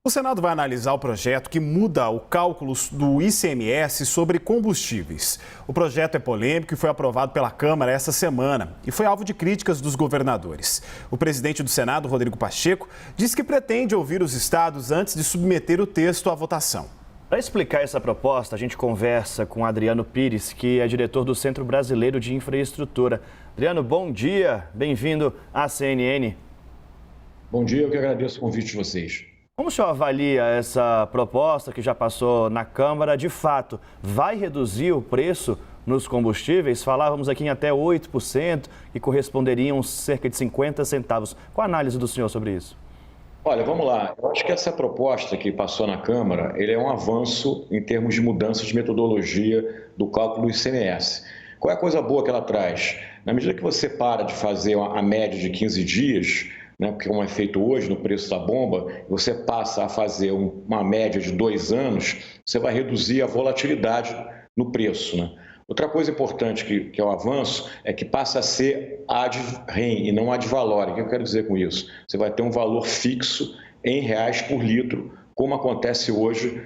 O Senado vai analisar o projeto que muda o cálculo do ICMS sobre combustíveis. O projeto é polêmico e foi aprovado pela Câmara essa semana e foi alvo de críticas dos governadores. O presidente do Senado, Rodrigo Pacheco, disse que pretende ouvir os estados antes de submeter o texto à votação. Para explicar essa proposta, a gente conversa com Adriano Pires, que é diretor do Centro Brasileiro de Infraestrutura. Adriano, bom dia, bem-vindo à CNN. Bom dia, eu que agradeço o convite de vocês. Como o senhor avalia essa proposta que já passou na Câmara? De fato, vai reduzir o preço nos combustíveis? Falávamos aqui em até 8%, que corresponderiam cerca de 50 centavos. Qual a análise do senhor sobre isso? Olha, vamos lá. Eu acho que essa proposta que passou na Câmara, ele é um avanço em termos de mudança de metodologia do cálculo do ICMS. Qual é a coisa boa que ela traz? Na medida que você para de fazer a média de 15 dias, né, porque como é feito hoje no preço da bomba, você passa a fazer uma média de 2 anos, você vai reduzir a volatilidade no preço, né? Outra coisa importante que é o avanço é que passa a ser ad rem e não ad valorem. O que eu quero dizer com isso? Você vai ter um valor fixo em reais por litro, como acontece hoje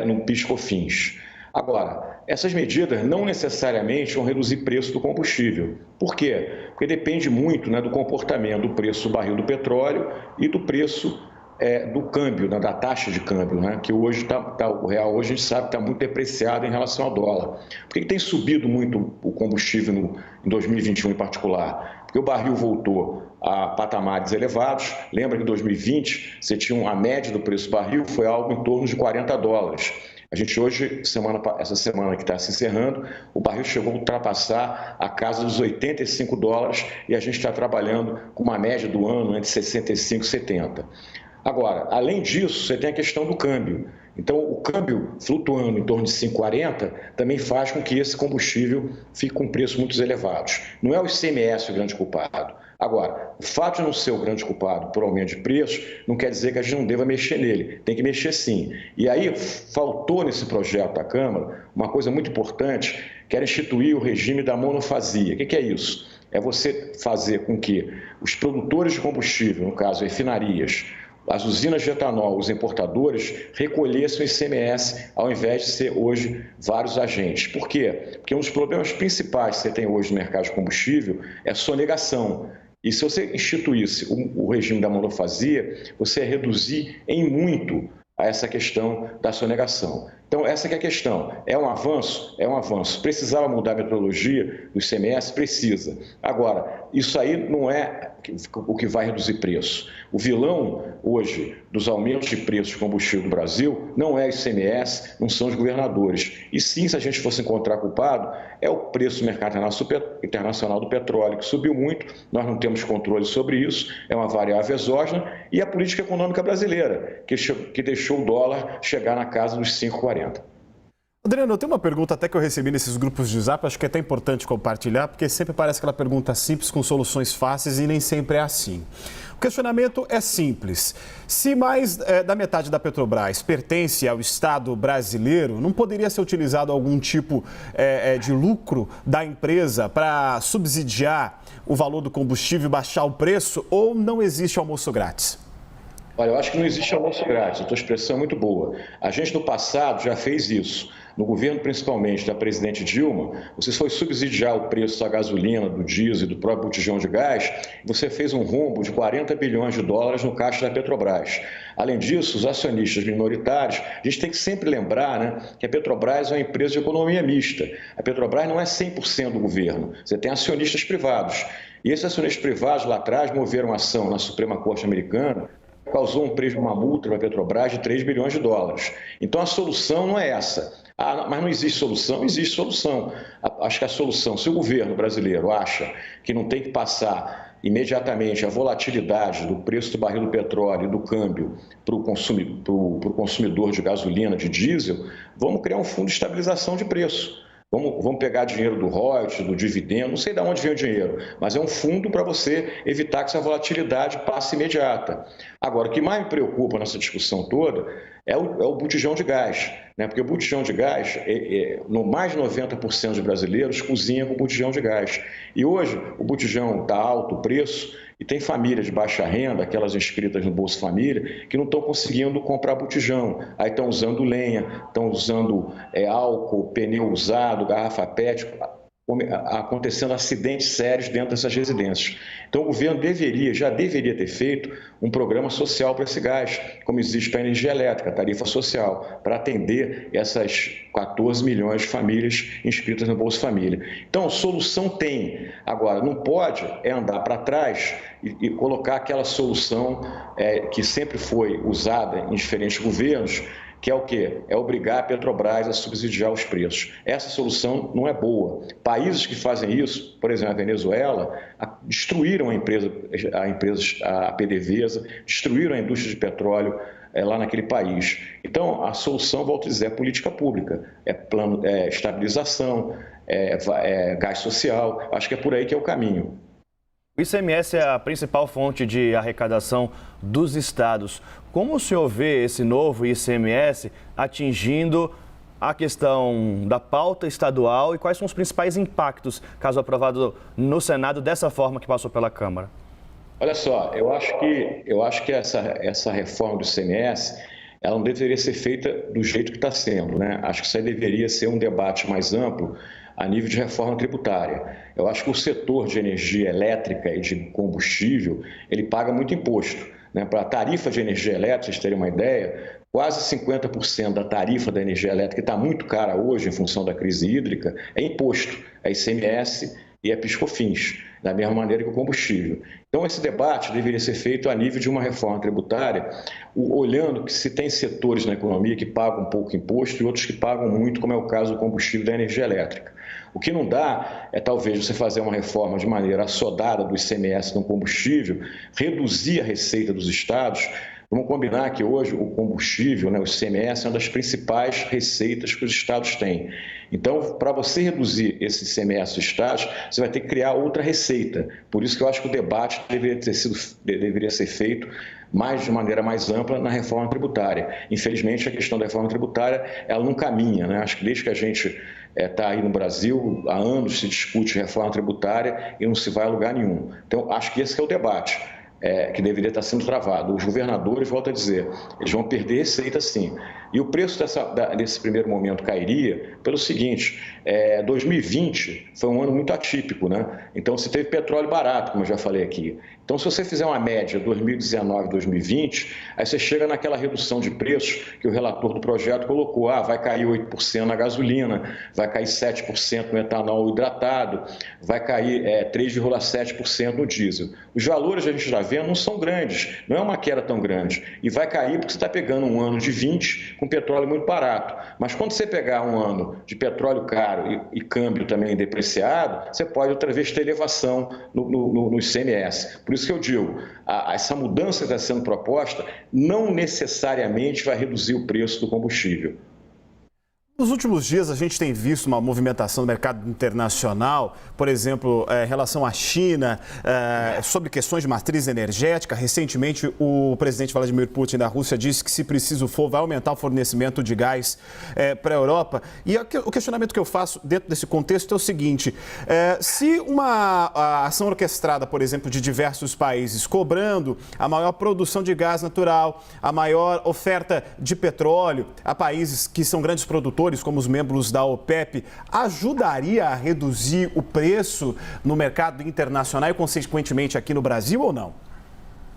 no PIS/COFINS. Agora, essas medidas não necessariamente vão reduzir o preço do combustível. Por quê? Porque depende muito, né, do comportamento do preço do barril do petróleo e do preço do câmbio, né, da taxa de câmbio, né, que hoje o real hoje a gente sabe que está muito depreciado em relação ao dólar. Por que tem subido muito o combustível em 2021 em particular? Porque o barril voltou a patamares elevados. Lembra que em 2020 você tinha a média do preço do barril foi algo em torno de $40. A gente hoje, essa semana que está se encerrando, o barril chegou a ultrapassar a casa dos $85 e a gente está trabalhando com uma média do ano entre 65 e 70. Agora, além disso, você tem a questão do câmbio. Então, o câmbio flutuando em torno de 5,40 também faz com que esse combustível fique com preços muito elevados. Não é o ICMS o grande culpado. Agora, o fato de não ser o grande culpado por aumento de preços não quer dizer que a gente não deva mexer nele. Tem que mexer sim. E aí, faltou nesse projeto da Câmara uma coisa muito importante, que era instituir o regime da monofasia. O que é isso? É você fazer com que os produtores de combustível, no caso, refinarias, as usinas de etanol, os importadores, recolhessem o ICMS ao invés de ser hoje vários agentes. Por quê? Porque um dos problemas principais que você tem hoje no mercado de combustível é a sonegação. E se você instituísse o regime da monofasia, você ia reduzir em muito a essa questão da sonegação. Então, essa que é a questão. É um avanço? É um avanço. Precisava mudar a metodologia do ICMS? Precisa. Agora, isso aí não é o que vai reduzir preço. O vilão, hoje, dos aumentos de preços de combustível do Brasil não é o ICMS, não são os governadores. E sim, se a gente fosse encontrar culpado, é o preço do mercado internacional do petróleo, que subiu muito, nós não temos controle sobre isso, é uma variável exógena, e a política econômica brasileira, que deixou o dólar chegar na casa dos 5,40. Adriano, eu tenho uma pergunta até que eu recebi nesses grupos de Zap, acho que é até importante compartilhar, porque sempre parece aquela pergunta simples com soluções fáceis e nem sempre é assim. O questionamento é simples. Se mais da metade da Petrobras pertence ao Estado brasileiro, não poderia ser utilizado algum tipo de lucro da empresa para subsidiar o valor do combustível e baixar o preço, ou não existe almoço grátis? Olha, eu acho que não existe almoço grátis, a tua expressão é muito boa. A gente no passado já fez isso. No governo, principalmente, da presidente Dilma, você foi subsidiar o preço da gasolina, do diesel e do próprio botijão de gás, você fez um rombo de $40 bilhões no caixa da Petrobras. Além disso, os acionistas minoritários, a gente tem que sempre lembrar, né, que a Petrobras é uma empresa de economia mista. A Petrobras não é 100% do governo, você tem acionistas privados. E esses acionistas privados lá atrás moveram ação na Suprema Corte Americana, causou uma multa para a Petrobras de $3 bilhões. Então, a solução não é essa. Ah, mas não existe solução? Existe solução. Acho que a solução, se o governo brasileiro acha que não tem que passar imediatamente a volatilidade do preço do barril do petróleo e do câmbio para o consumidor de gasolina, de diesel, vamos criar um fundo de estabilização de preço. Vamos pegar dinheiro do royalties, do dividendo, não sei de onde vem o dinheiro, mas é um fundo para você evitar que essa volatilidade passe imediata. Agora, o que mais me preocupa nessa discussão toda é o botijão de gás, né? Porque o botijão de gás, no mais de 90% dos brasileiros cozinha com botijão de gás. E hoje o botijão está alto o preço E tem família de baixa renda, aquelas inscritas no Bolsa Família, que não estão conseguindo comprar botijão. Aí estão usando lenha, estão usando álcool, pneu usado, garrafa PET, acontecendo acidentes sérios dentro dessas residências. Então, o governo já deveria ter feito um programa social para esse gás, como existe para a energia elétrica, tarifa social, para atender essas 14 milhões de famílias inscritas no Bolsa Família. Então, solução tem. Agora, não pode andar para trás e colocar aquela solução que sempre foi usada em diferentes governos, que é o quê? É obrigar a Petrobras a subsidiar os preços. Essa solução não é boa. Países que fazem isso, por exemplo, a Venezuela, destruíram a PDVSA, destruíram a indústria de petróleo lá naquele país. Então, a solução, volto a dizer, é política pública, é estabilização, gás social. Acho que é por aí que é o caminho. O ICMS é a principal fonte de arrecadação dos estados. Como o senhor vê esse novo ICMS atingindo a questão da pauta estadual e quais são os principais impactos, caso aprovado no Senado, dessa forma que passou pela Câmara? Olha só, eu acho que essa reforma do ICMS, ela não deveria ser feita do jeito que está sendo, né? Acho que isso aí deveria ser um debate mais amplo a nível de reforma tributária. Eu acho que o setor de energia elétrica e de combustível, ele paga muito imposto, né? Para a tarifa de energia elétrica, vocês terem uma ideia, quase 50% da tarifa da energia elétrica, que está muito cara hoje em função da crise hídrica, é imposto, é ICMS e é PIS/COFINS, da mesma maneira que o combustível. Então, esse debate deveria ser feito a nível de uma reforma tributária, olhando que se tem setores na economia que pagam pouco imposto e outros que pagam muito, como é o caso do combustível e da energia elétrica. O que não dá é, talvez, você fazer uma reforma de maneira assodada do ICMS no combustível, reduzir a receita dos estados. Vamos combinar que hoje o combustível, né, o ICMS, é uma das principais receitas que os estados têm. Então, para você reduzir esse ICMS dos estados, você vai ter que criar outra receita. Por isso que eu acho que o debate deveria ser feito de maneira mais ampla na reforma tributária. Infelizmente, a questão da reforma tributária, ela não caminha, né? Acho que desde que a gente está aí no Brasil, há anos se discute reforma tributária e não se vai a lugar nenhum. Então, acho que esse que é o debate. Que deveria estar sendo travado. Os governadores, volto a dizer, eles vão perder receita sim. E o preço desse primeiro momento cairia pelo seguinte, 2020 foi um ano muito atípico, né? Então você teve petróleo barato, como eu já falei aqui. Então se você fizer uma média 2019 2020, aí você chega naquela redução de preços que o relator do projeto colocou, vai cair 8% na gasolina, vai cair 7% no etanol hidratado, vai cair 3,7% no diesel. Os valores que a gente está vendo não são grandes, não é uma queda tão grande. E vai cair porque você está pegando um ano de 20 com petróleo muito barato. Mas quando você pegar um ano de petróleo caro e câmbio também depreciado, você pode outra vez ter elevação no ICMS. Por isso que eu digo, essa mudança que está sendo proposta não necessariamente vai reduzir o preço do combustível. Nos últimos dias, a gente tem visto uma movimentação no mercado internacional, por exemplo, em relação à China, sobre questões de matriz energética. Recentemente, o presidente Vladimir Putin da Rússia disse que, se preciso for, vai aumentar o fornecimento de gás para a Europa. E o questionamento que eu faço dentro desse contexto é o seguinte: se uma ação orquestrada, por exemplo, de diversos países, cobrando a maior produção de gás natural, a maior oferta de petróleo a países que são grandes produtores, como os membros da OPEP, ajudaria a reduzir o preço no mercado internacional e, consequentemente, aqui no Brasil ou não?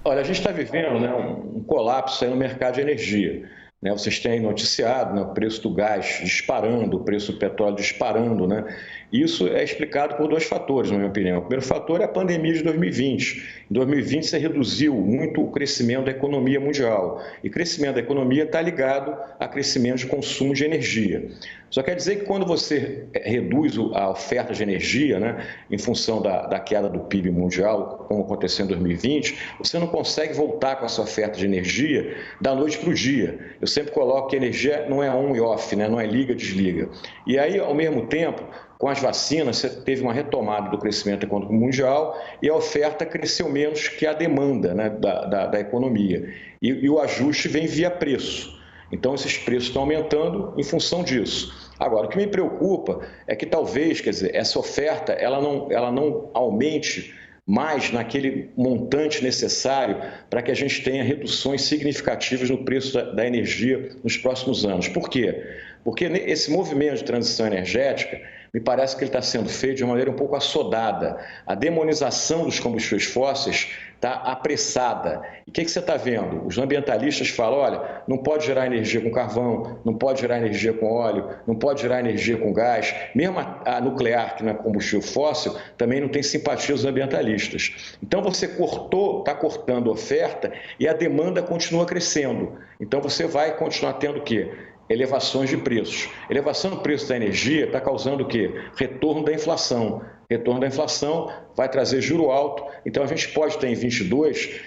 Olha, a gente está vivendo, né, um colapso aí no mercado de energia. Né? Vocês têm noticiado, né, o preço do gás disparando, o preço do petróleo disparando, né? Isso é explicado por dois fatores, na minha opinião. O primeiro fator é a pandemia de 2020. Em 2020, você reduziu muito o crescimento da economia mundial. E crescimento da economia está ligado a crescimento de consumo de energia. Só quer dizer que quando você reduz a oferta de energia, né, em função da queda do PIB mundial, como aconteceu em 2020, você não consegue voltar com essa oferta de energia da noite para o dia. Eu sempre coloco que a energia não é on e off, né, não é liga, desliga. E aí, ao mesmo tempo, com as vacinas, você teve uma retomada do crescimento econômico mundial e a oferta cresceu menos que a demanda, né, da economia. E o ajuste vem via preço. Então, esses preços estão aumentando em função disso. Agora, o que me preocupa é que talvez, quer dizer, essa oferta ela não aumente mais naquele montante necessário para que a gente tenha reduções significativas no preço da energia nos próximos anos. Por quê? Porque esse movimento de transição energética, me parece que ele está sendo feito de uma maneira um pouco assodada. A demonização dos combustíveis fósseis está apressada. E o que você está vendo? Os ambientalistas falam, olha, não pode gerar energia com carvão, não pode gerar energia com óleo, não pode gerar energia com gás. Mesmo a nuclear, que não é combustível fóssil, também não tem simpatia dos ambientalistas. Então você está cortando a oferta e a demanda continua crescendo. Então você vai continuar tendo o quê? Elevações de preços. Elevação do preço da energia está causando o quê? Retorno da inflação. Retorno da inflação vai trazer juro alto. Então, a gente pode ter em 22,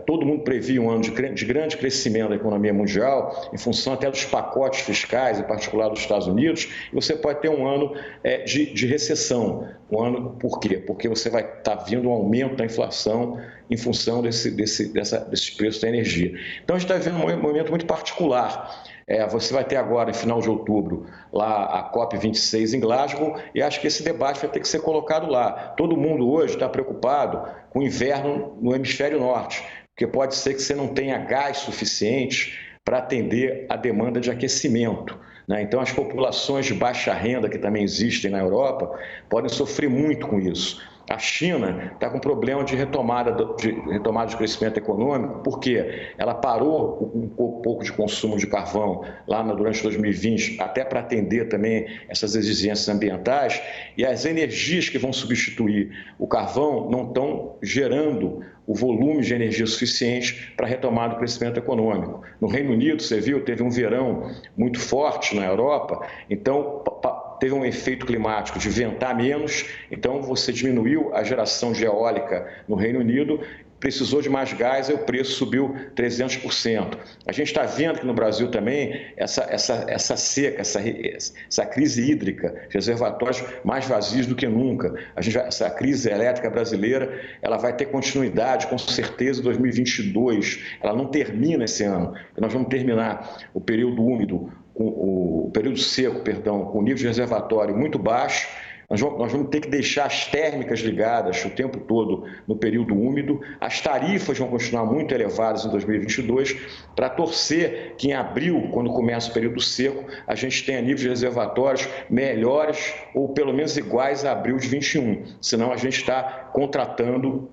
todo mundo previa um ano de grande crescimento da economia mundial, em função até dos pacotes fiscais, em particular dos Estados Unidos, e você pode ter um ano de recessão. Um ano, por quê? Porque você vai estar vindo um aumento da inflação em função desse preço da energia. Então, a gente está vivendo um momento muito particular. Você vai ter agora, em final de outubro, lá a COP26 em Glasgow, e acho que esse debate vai ter que ser colocado lá. Todo mundo hoje está preocupado com o inverno no hemisfério norte, porque pode ser que você não tenha gás suficiente para atender a demanda de aquecimento. Então, as populações de baixa renda que também existem na Europa podem sofrer muito com isso. A China está com problema de retomada de crescimento econômico, porque ela parou um pouco de consumo de carvão lá durante 2020, até para atender também essas exigências ambientais, e as energias que vão substituir o carvão não estão gerando o volume de energia suficiente para a retomada do crescimento econômico. No Reino Unido, você viu, teve um verão muito forte na Europa, então teve um efeito climático de ventar menos, então você diminuiu a geração de eólica no Reino Unido, precisou de mais gás e o preço subiu 300%. A gente está vendo que no Brasil também essa seca, essa crise hídrica, reservatórios mais vazios do que nunca. Essa crise elétrica brasileira, ela vai ter continuidade, com certeza, em 2022. Ela não termina esse ano. Nós vamos terminar o período úmido, o período seco, perdão, com nível de reservatório muito baixo. Nós vamos ter que deixar as térmicas ligadas o tempo todo no período úmido. As tarifas vão continuar muito elevadas em 2022 para torcer que em abril, quando começa o período seco, a gente tenha níveis de reservatórios melhores ou pelo menos iguais a abril de 21. Senão a gente está contratando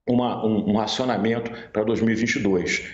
um racionamento para 2022.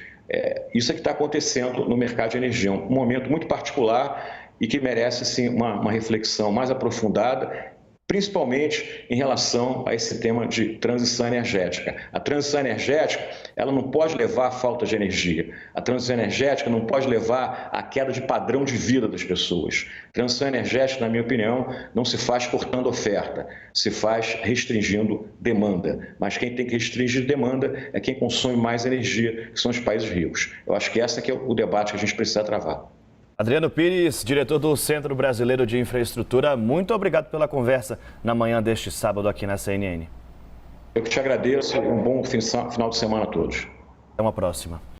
Isso é que está acontecendo no mercado de energia. Um momento muito particular e que merece assim, uma reflexão mais aprofundada, principalmente em relação a esse tema de transição energética. A transição energética, ela não pode levar à falta de energia. A transição energética não pode levar à queda de padrão de vida das pessoas. Transição energética, na minha opinião, não se faz cortando oferta, se faz restringindo demanda. Mas quem tem que restringir demanda é quem consome mais energia, que são os países ricos. Eu acho que esse é o debate que a gente precisa travar. Adriano Pires, diretor do Centro Brasileiro de Infraestrutura, muito obrigado pela conversa na manhã deste sábado aqui na CNN. Eu que te agradeço e um bom final de semana a todos. Até uma próxima.